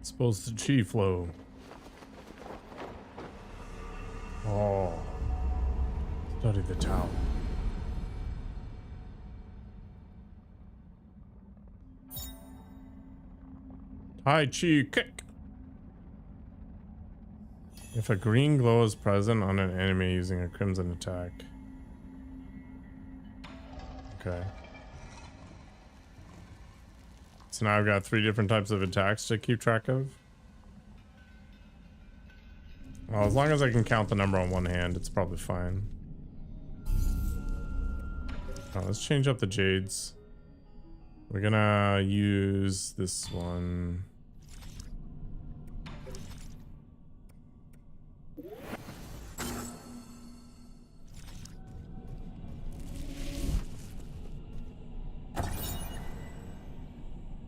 Supposed to chi flow. Oh. Study the Tao. Tai Chi kick. If a green glow is present on an enemy using a crimson attack. Okay. So now I've got 3 different types of attacks to keep track of. Well, as long as I can count the number on one hand, it's probably fine. Oh, let's change up the jades. We're gonna use this one.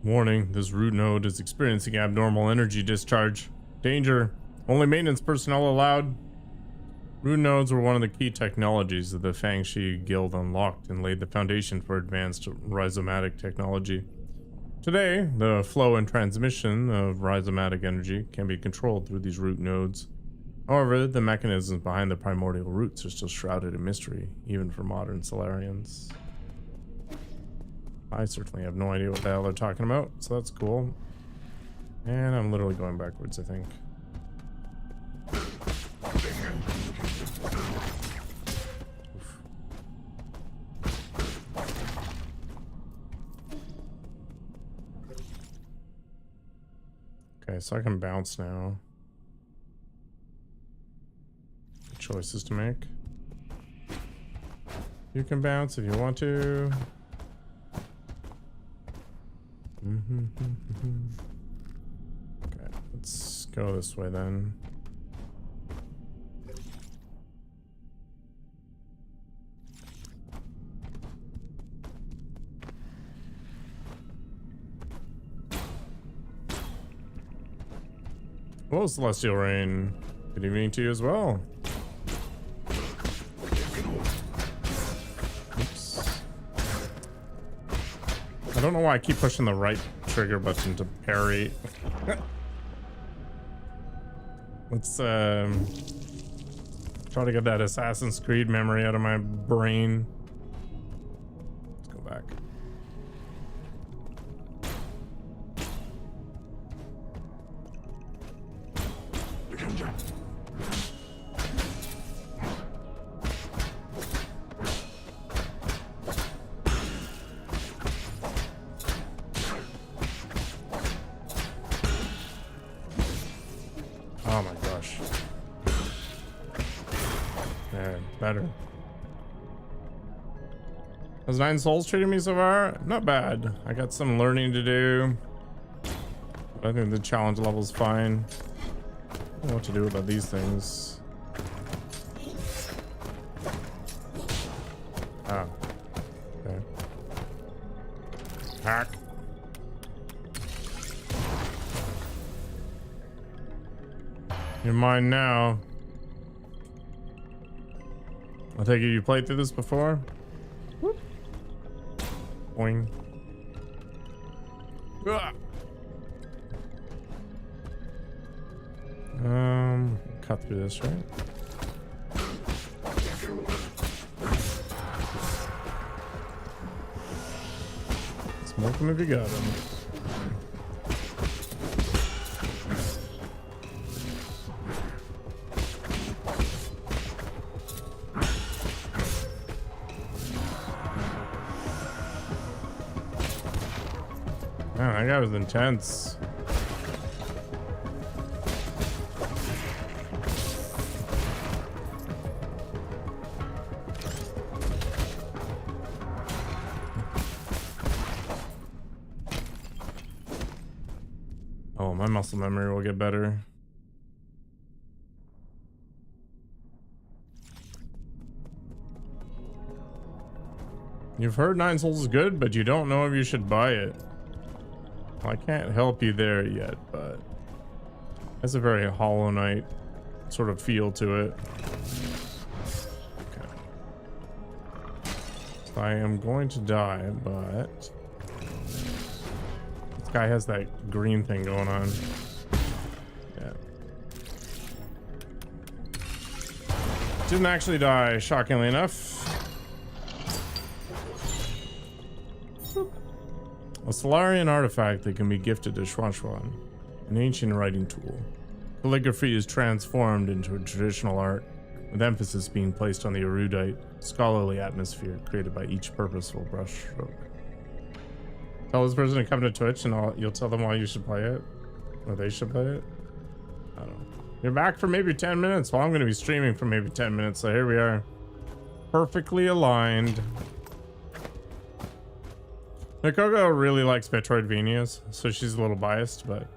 Warning, this root node is experiencing abnormal energy discharge. Danger. Only maintenance personnel allowed. Root nodes were one of the key technologies that the Fangshi Guild unlocked and laid the foundation for advanced rhizomatic technology. Today, the flow and transmission of rhizomatic energy can be controlled through these root nodes. However, the mechanisms behind the primordial roots are still shrouded in mystery, even for modern Solarians. I certainly have no idea what the hell they're talking about, so that's cool. And I'm literally going backwards, I think. Oof. Okay, so I can bounce now. Choices to make. You can bounce if you want to. Okay, let's go this way then. Hello, Celestial Rain. Good evening to you as well. Oops. I don't know why I keep pushing the right trigger button to parry. Let's try to get that Assassin's Creed memory out of my brain. Let's go back. Oh my gosh. There, better. How's Nine Souls treating me so far? Not bad. I got some learning to do. I think the challenge level's fine. I don't know what to do about these things. Ah. Okay. Hack. You're mine now. I'll take it you played through this before. Whoop. Boing. Ah. Cut through this, right? Smoke him if you got him. Man, that guy was intense. Oh, my muscle memory will get better. You've heard Nine Souls is good, but you don't know if you should buy it. Well, I can't help you there yet, but it has a very Hollow Knight sort of feel to it. Okay. I am going to die, but this guy has that green thing going on. Yeah. Didn't actually die, shockingly enough. A Solarian artifact that can be gifted to Xuanxuan, an ancient writing tool. Calligraphy is transformed into a traditional art, with emphasis being placed on the erudite, scholarly atmosphere created by each purposeful brushstroke. Tell this person to come to Twitch and you'll tell them why you should play it? Or they should play it? I don't know. You're back for maybe 10 minutes? Well, I'm going to be streaming for maybe 10 minutes, so here we are. Perfectly aligned. Mikoko really likes Metroidvanias, so she's a little biased, but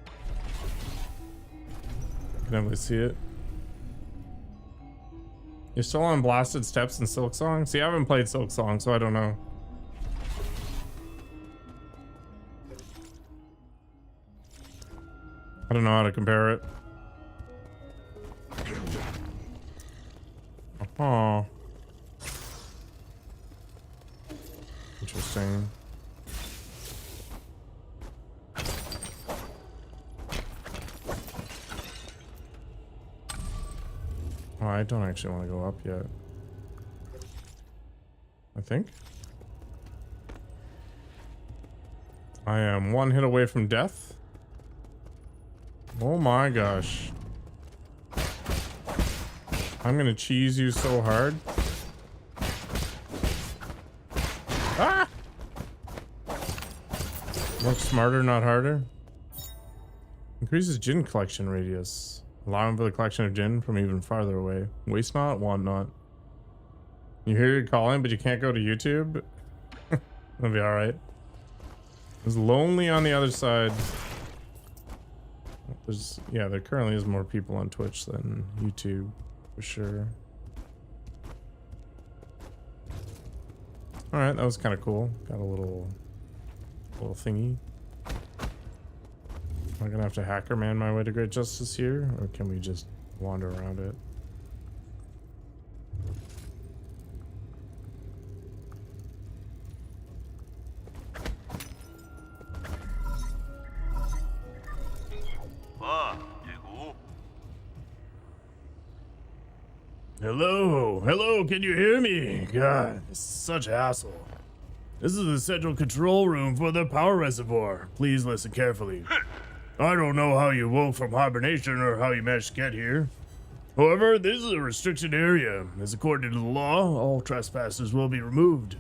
I can definitely see it. You're still on Blasted Steps and Silk Song? See, I haven't played Silk Song, so I don't know. I don't know how to compare it. Oh. Interesting. Oh, I don't actually want to go up yet. I think. I am one hit away from death. Oh my gosh. I'm gonna cheese you so hard. Ah! Work smarter, not harder. Increases Jinn collection radius, allowing for the collection of Jinn from even farther away. Waste not, want not. You hear your calling, but you can't go to YouTube? That'll be alright. It's lonely on the other side. Yeah, there currently is more people on Twitch than YouTube, for sure. All right, that was kind of cool. Got a little thingy. Am I gonna have to hacker man my way to great justice here, or can we just wander around it? Hello, can you hear me? God, this is such a hassle. This is the central control room for the power reservoir. Please listen carefully. I don't know how you woke from hibernation or how you managed to get here. However, this is a restricted area, as according to the law, all trespassers will be removed.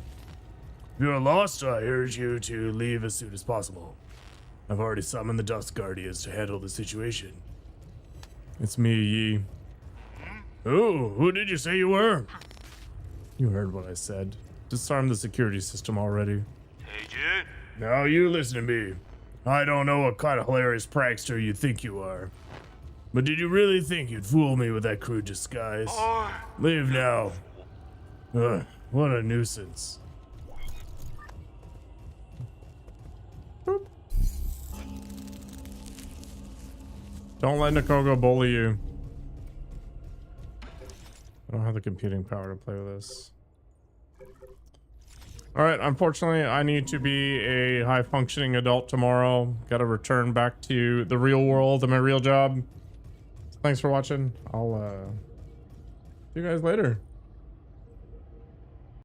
If you are lost, I urge you to leave as soon as possible. I've already summoned the Dust Guardians to handle the situation. It's me, Yi. Oh, who did you say you were? You heard what I said. Disarm the security system already. Now you listen to me. I don't know what kind of hilarious prankster you think you are. But did you really think you'd fool me with that crude disguise? Leave now. Ugh, what a nuisance. Boop. Don't let Nikogo bully you. I don't have the computing power to play with this. Alright, unfortunately, I need to be a high-functioning adult tomorrow. Gotta return back to the real world and my real job. Thanks for watching. I'll see you guys later.